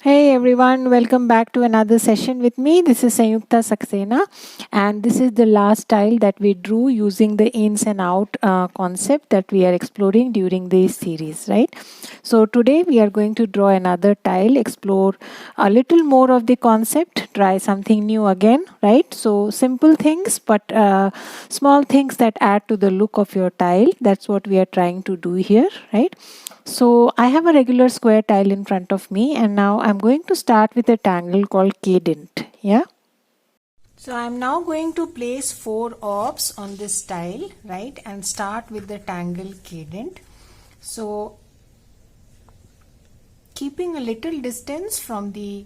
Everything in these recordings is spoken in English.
Hey everyone, welcome back to another session with me. This is Sanyukta Saxena, and this is the last tile that we drew using the ins and out concept that we are exploring during this series, right? So today we are going to draw another tile, explore a little more of the concept, try something new again, right? So simple things, but small things that add to the look of your tile. That's what we are trying to do here, right? So I have a regular square tile in front of me, and now I'm going to start with a tangle called cadent. Yeah. So I'm now going to place 4 orbs on this tile, right, and start with the tangle cadent. So keeping a little distance from the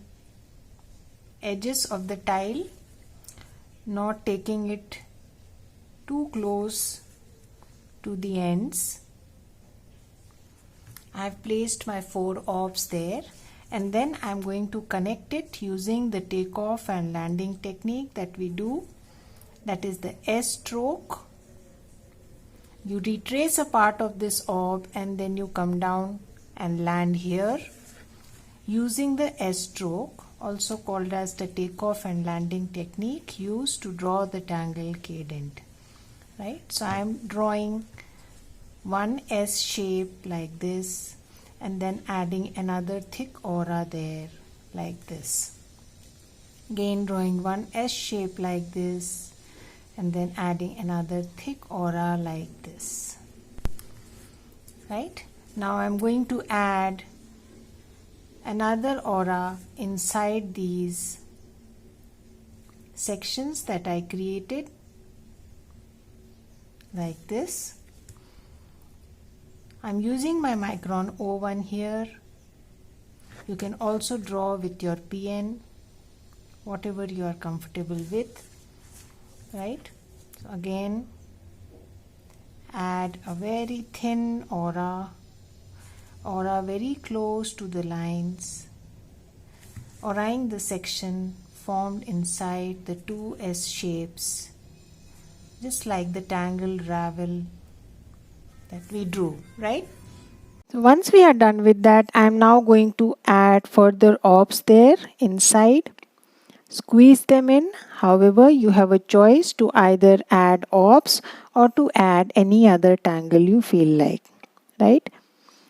edges of the tile, not taking it too close to the ends. I've placed my 4 orbs there, and then I'm going to connect it using the takeoff and landing technique that we do, that is the S stroke. You retrace a part of this orb and then you come down and land here using the S stroke, also called as the takeoff and landing technique, used to draw the tangle cadent, right? So I'm drawing one S shape like this, and then adding another thick aura there like this. Again drawing one S shape like this, and then adding another thick aura like this. Right? Now I'm going to add another aura inside these sections that I created like this. I'm using my Micron O1 here. You can also draw with your PN, whatever you are comfortable with, right? So again, add a very thin aura very close to the lines, auraing the section formed inside the 2 S shapes, just like the tangled ravel that we drew, right? So once we are done with that, I am now going to add further orbs there inside. Squeeze them in. However, you have a choice to either add orbs or to add any other tangle you feel like, right?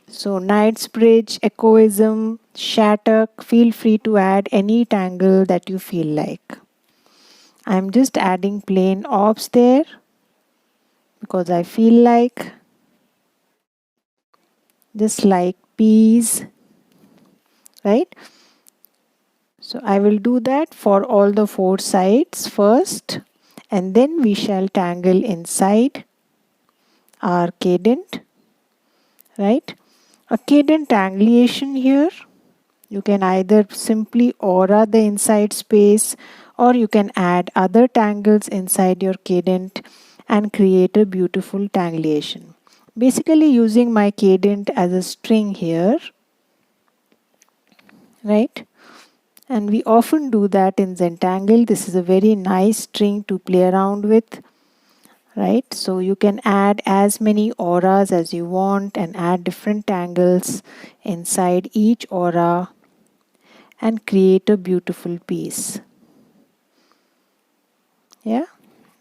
So Knightsbridge, Echoism, Shattuck, feel free to add any tangle that you feel like. I'm just adding plain orbs there because I feel like, just like peas, right? So I will do that for all the 4 sides first, and then we shall tangle inside our cadent, right? A cadent tangulation here, you can either simply aura the inside space, or you can add other tangles inside your cadent and create a beautiful tangulation. Basically using my cadent as a string here, right? And we often do that in Zentangle. This is a very nice string to play around with, right? So you can add as many auras as you want and add different tangles inside each aura and create a beautiful piece. Yeah,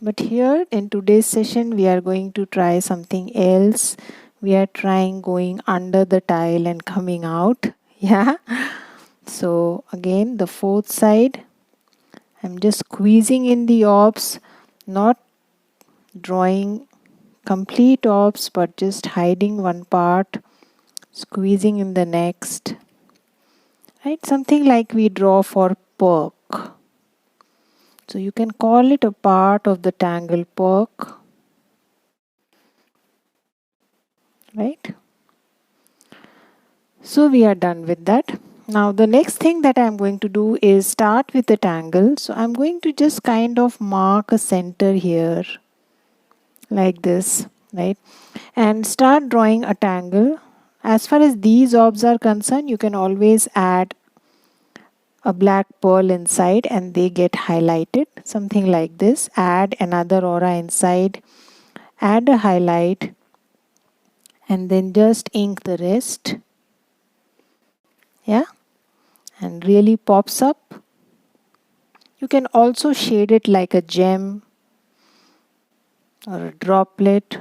but here in today's session we are going to try something else. We are trying going under the tile and coming out. Yeah, so again the 4th side, I'm just squeezing in the orbs, not drawing complete orbs but just hiding one part, squeezing in the next, right? Something like we draw for perk. So you can call it a part of the tangle perk, right? So we are done with that. Now the next thing that I'm going to do is start with the tangle. So I'm going to just kind of mark a center here like this, right? And start drawing a tangle. As far as these orbs are concerned, you can always add a black pearl inside and they get highlighted, something like this. Add another aura inside, add a highlight, and then just ink the rest. Yeah, and really pops up. You can also shade it like a gem or a droplet,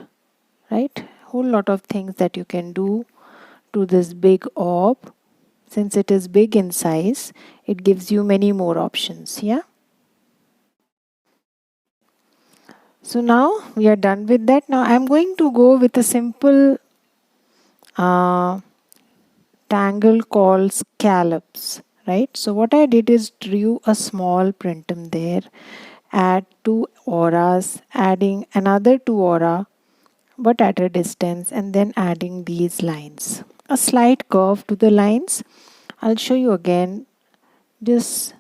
right? Whole lot of things that you can do to this big orb. Since it is big in size, it gives you many more options. Yeah. So now we are done with that. Now I'm going to go with a simple uh, tangle called scallops, right? So what I did is drew a small printum there, add two auras, adding another two aura but at a distance, and then adding these lines. A slight curve to the lines. I'll show you again. Just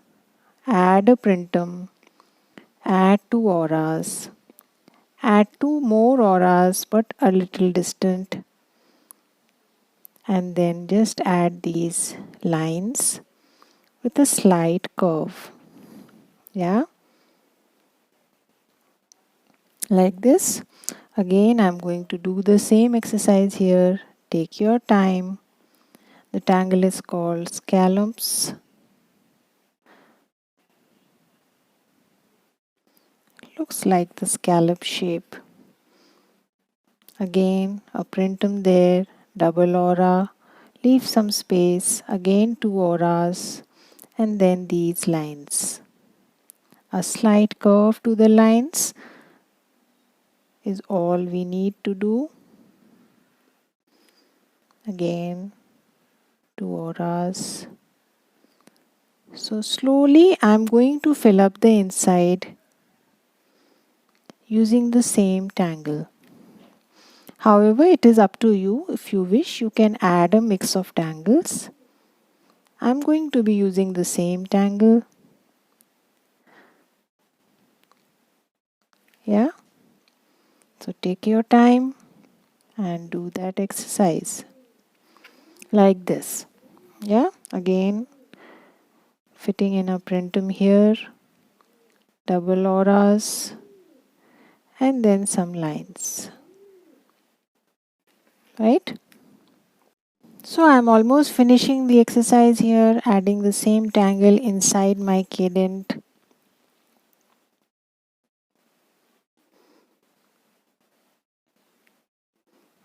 add a printum, add two auras, add two more auras but a little distant, and then just add these lines with a slight curve. Yeah, like this. Again, I'm going to do the same exercise here. Take your time. The tangle is called scallops. Looks like the scallop shape. Again, a printum there, double aura, leave some space, again two auras, and then these lines. A slight curve to the lines is all we need to do. Again, two auras. So slowly I'm going to fill up the inside using the same tangle. However, it is up to you. If you wish, you can add a mix of tangles. I'm going to be using the same tangle. Yeah. So take your time and do that exercise like this. Yeah. Again, fitting in a printum here, double auras, and then some lines. Right? So I'm almost finishing the exercise here, adding the same tangle inside my cadent.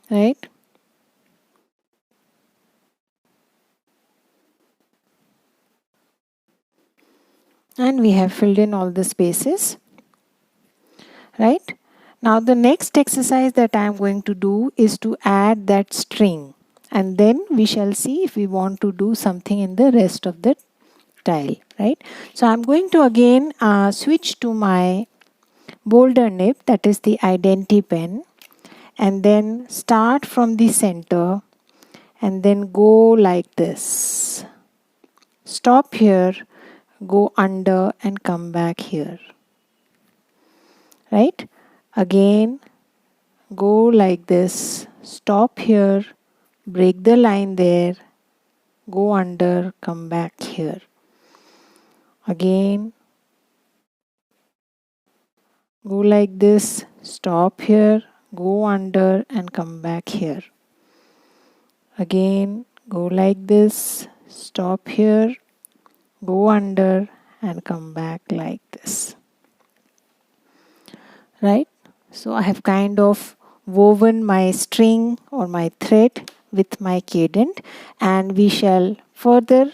Right? And we have filled in all the spaces. Right? Now the next exercise that I am going to do is to add that string, and then we shall see if we want to do something in the rest of the tile, right? So I'm going to again switch to my boulder nib, that is the identi pen, and then start from the center and then go like this. Stop here, go under and come back here. Right? Again, go like this, stop here, break the line there, go under, come back here. Again, go like this, stop here, go under and come back here. Again, go like this, stop here, go under and come back like this. Right? So I have kind of woven my string or my thread with my cadent, and we shall further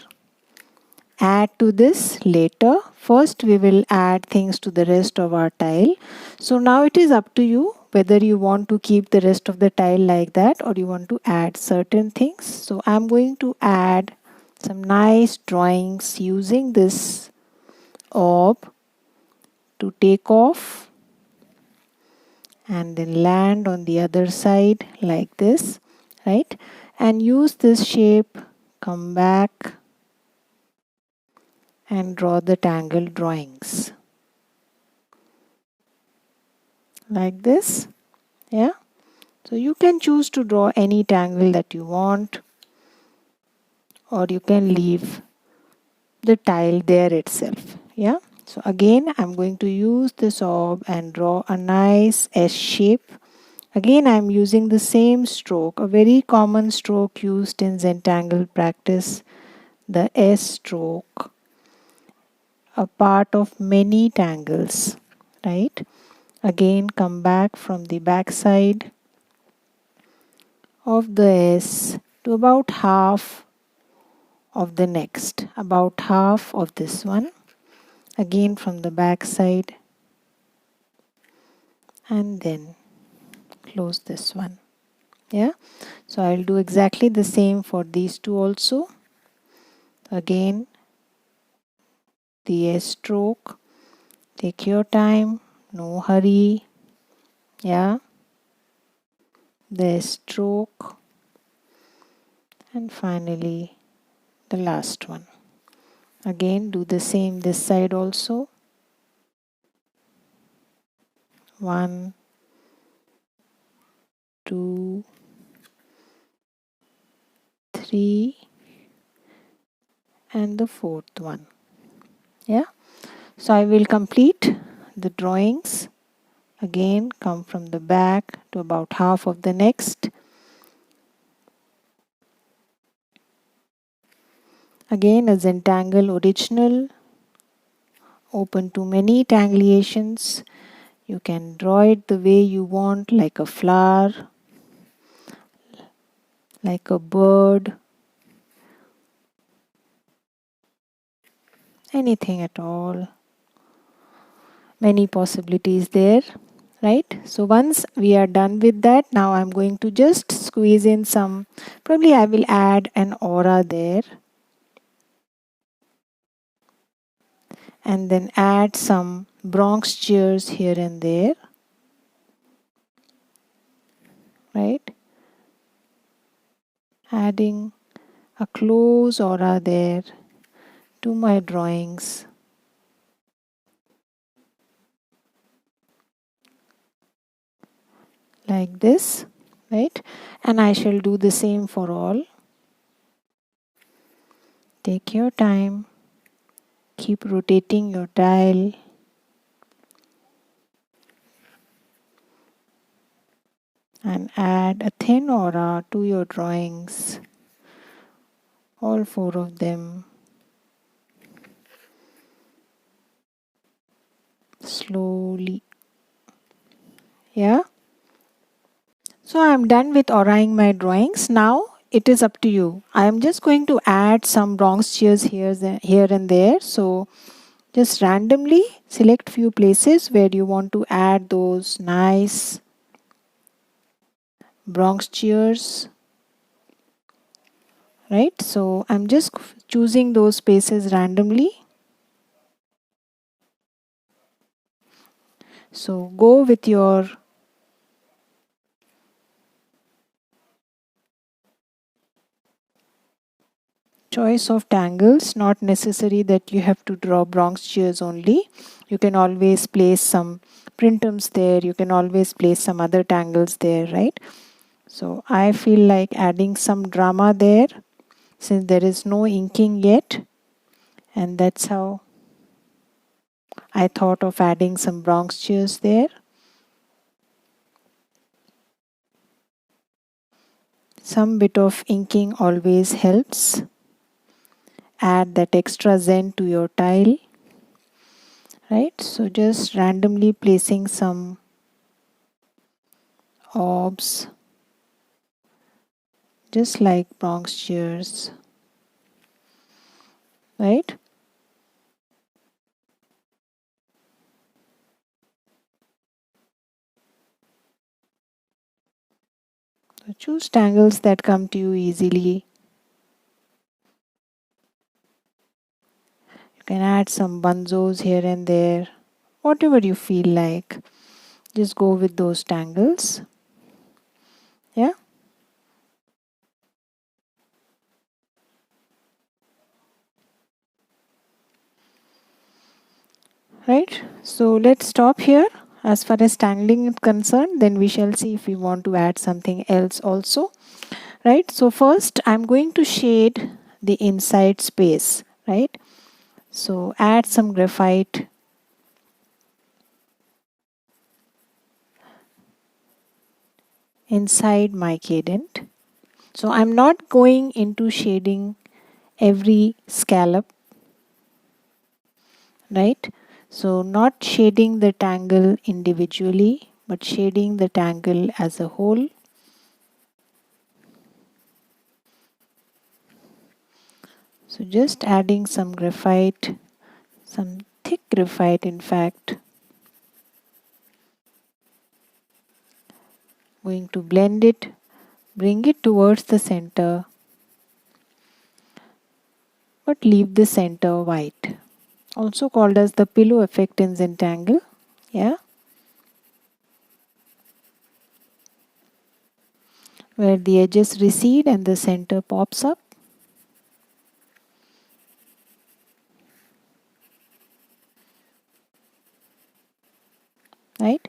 add to this later. First we will add things to the rest of our tile. So now it is up to you whether you want to keep the rest of the tile like that or you want to add certain things. So I'm going to add some nice drawings using this orb to take off and then land on the other side like this, right? And use this shape, come back and draw the tangle drawings like this. Yeah, so you can choose to draw any tangle that you want, or you can leave the tile there itself. Yeah, so again I'm going to use this orb and draw a nice S shape. Again I'm using the same stroke, a very common stroke used in Zentangle practice, the S stroke a part of many tangles, right? Again, come back from the back side of the S to about half of the next, about half of this one. Again from the back side, and then close this one. Yeah, so I'll do exactly the same for these two also. Again, the S stroke, take your time, no hurry. Yeah, the S stroke, and finally the last one. Again, do the same this side also. 1, 2, 3, and the fourth one. Yeah, so I will complete the drawings. Again, come from the back to about half of the next. Again, a Zentangle original, open to many tangulations. You can draw it the way you want, like a flower, like a bird, anything at all. Many possibilities there, right? So once we are done with that, now I'm going to just squeeze in some, probably I will add an aura there, and then add some Bronx chairs here and there, right? Adding a close aura there to my drawings. Like this, right? And I shall do the same for all. Take your time, keep rotating your tile, and add a thin aura to your drawings, all 4 of them. Slowly. Yeah. So I am done with auraing my drawings. Now it is up to you. I am just going to add some Bronx chairs here and there. So just randomly select few places where you want to add those nice Bronx chairs. Right? So I'm just choosing those spaces randomly. So go with your choice of tangles, not necessary that you have to draw Bronx chairs only. You can always place some printums there, you can always place some other tangles there, right? So I feel like adding some drama there since there is no inking yet, and that's how I thought of adding some Bronx chairs there. Some bit of inking always helps. Add that extra zen to your tile, right? So just randomly placing some orbs, just like Bronx chairs, right? So choose tangles that come to you easily. You can add some bunzos here and there, whatever you feel like. Just go with those tangles. Yeah. Right. So let's stop here. As far as tangling is concerned, then we shall see if we want to add something else also. Right. So first I'm going to shade the inside space. Right. So add some graphite inside my cadent. So I'm not going into shading every scallop, right? So not shading the tangle individually, but shading the tangle as a whole. So just adding some graphite, some thick graphite in fact. Going to blend it, bring it towards the center, but leave the center white. Also called as the pillow effect in Zentangle. Yeah. Where the edges recede and the center pops up. Right?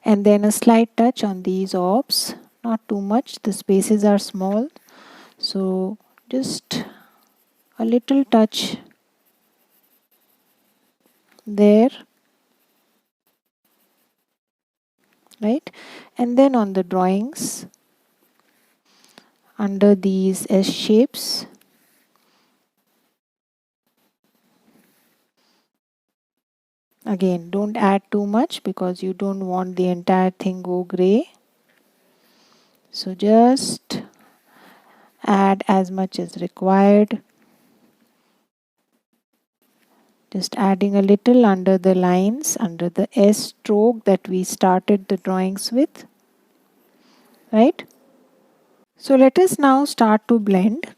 And then a slight touch on these orbs, not too much, the spaces are small, so just a little touch there, right? And then on the drawings, under these S shapes, again don't add too much because you don't want the entire thing go gray, so just add as much as required. Just adding a little under the lines, under the S stroke that we started the drawings with, right? So let us now start to blend.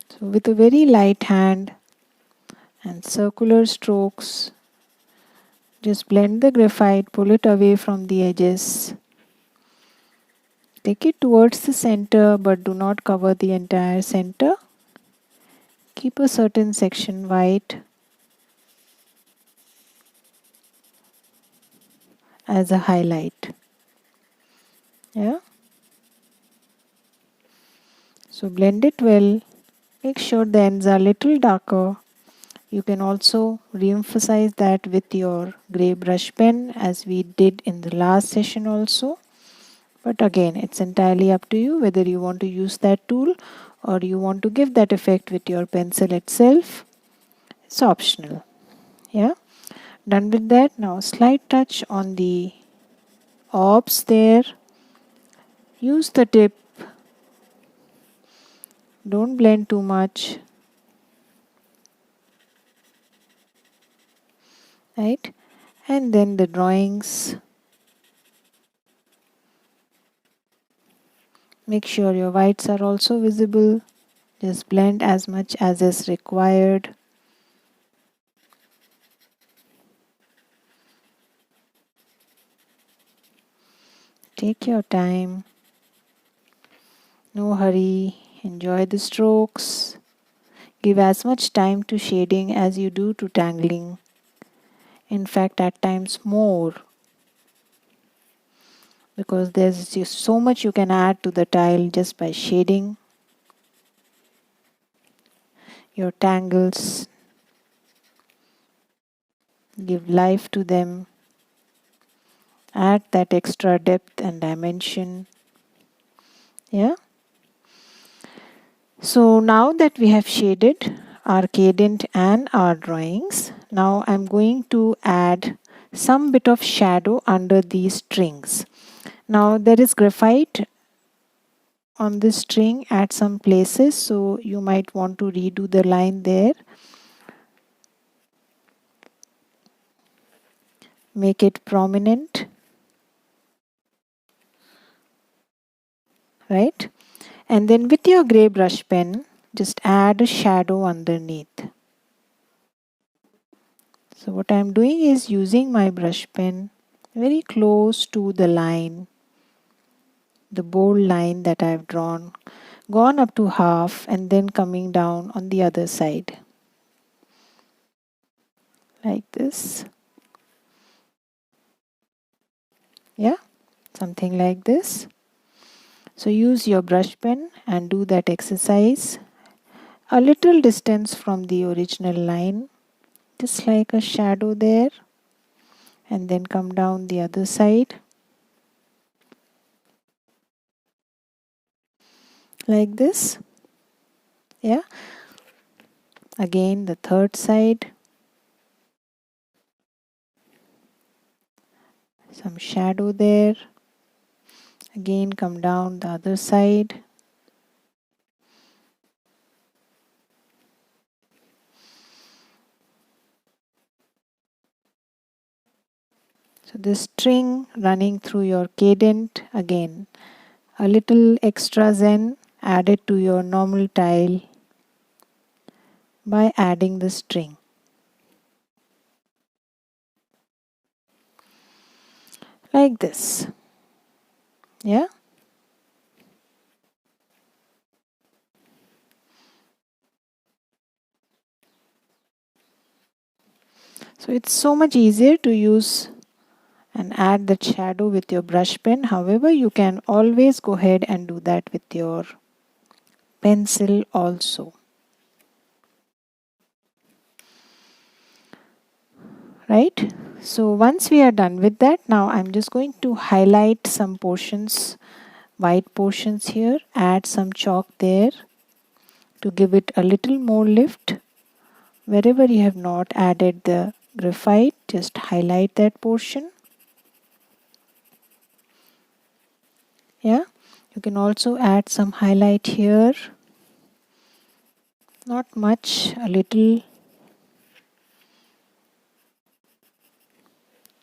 So with a very light hand and circular strokes, just blend the graphite, pull it away from the edges. Take it towards the center, but do not cover the entire center. Keep a certain section white as a highlight. Yeah. So blend it well. Make sure the ends are little darker. You can also re-emphasize that with your gray brush pen as we did in the last session also. But again, it's entirely up to you whether you want to use that tool or you want to give that effect with your pencil itself. It's optional. Yeah. Done with that. Now slight touch on the orbs there. Use the tip. Don't blend too much. Right? And then the drawings. Make sure your whites are also visible. Just blend as much as is required. Take your time. No hurry. Enjoy the strokes. Give as much time to shading as you do to tangling. In fact, at times more. Because there's just so much you can add to the tile just by shading your tangles. Give life to them. Add that extra depth and dimension. Yeah. So now that we have shaded our cadent and our drawings, now I'm going to add some bit of shadow under these strings. Now there is graphite on this string at some places, so you might want to redo the line there. Make it prominent, right? And then with your gray brush pen, just add a shadow underneath. So what I'm doing is using my brush pen very close to the line, the bold line that I've drawn, gone up to half and then coming down on the other side. Like this. Yeah, something like this. So use your brush pen and do that exercise a little distance from the original line, just like a shadow there, and then come down the other side. like this. Yeah. Again the third side. Some shadow there. Again come down the other side. So this string running through your cadent, again a little extra zen added to your normal tile by adding the string. Like this. Yeah. So it's so much easier to use and add that shadow with your brush pen. However, you can always go ahead and do that with your pencil also. Right? So once we are done with that, now I'm just going to highlight some portions, white portions here, add some chalk there to give it a little more lift. Wherever you have not added the graphite, just highlight that portion. Yeah, you can also add some highlight here. Not much, a little.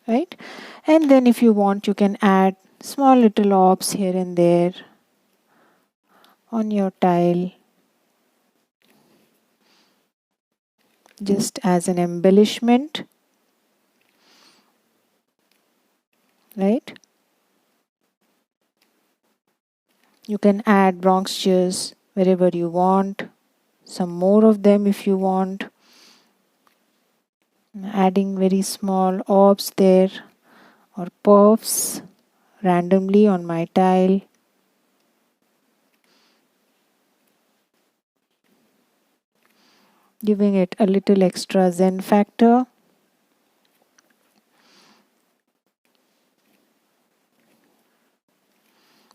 Right? And then if you want, you can add small little orbs here and there on your tile, just as an embellishment. Right? You can add bronzes wherever you want, some more of them if you want. Adding very small orbs there or puffs randomly on my tile. Giving it a little extra zen factor.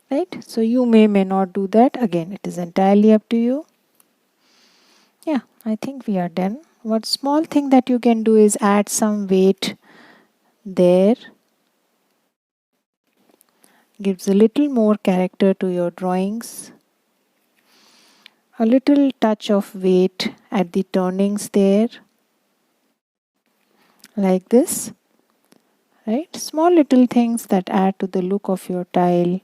Right? So you may not do that. Again, it is entirely up to you. Yeah, I think we are done. One small thing that you can do is add some weight there. Gives a little more character to your drawings. A little touch of weight at the turnings there. Like this. Right? Small little things that add to the look of your tile.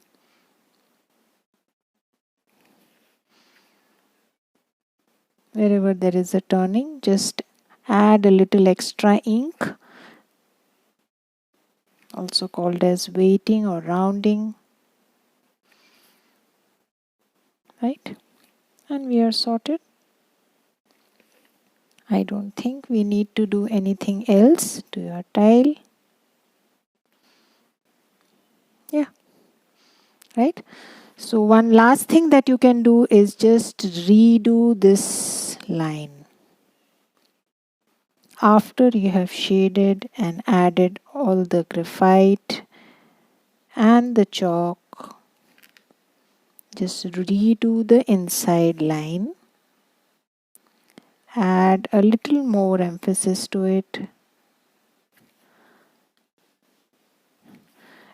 Wherever there is a turning, just add a little extra ink, also called as weighting or rounding. Right? And we are sorted. I don't think we need to do anything else to your tile. Yeah. Right? So one last thing that you can do is just redo this line. After you have shaded and added all the graphite and the chalk, just redo the inside line. Add a little more emphasis to it.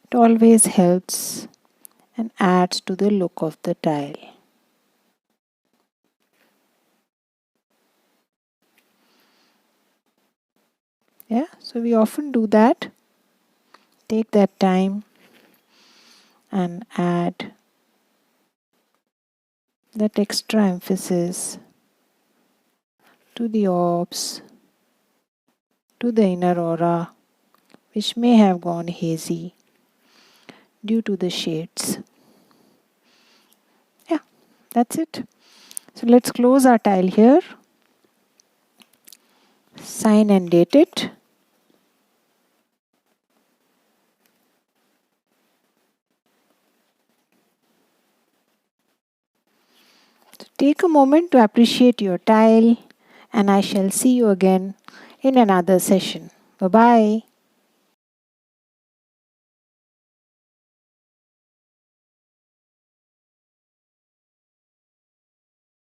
It always helps and adds to the look of the tile. Yeah, so we often do that. Take that time and add that extra emphasis to the orbs, to the inner aura, which may have gone hazy due to the shades. Yeah, that's it. So let's close our tile here. Sign and date it. So take a moment to appreciate your tile, and I shall see you again in another session. Bye-bye.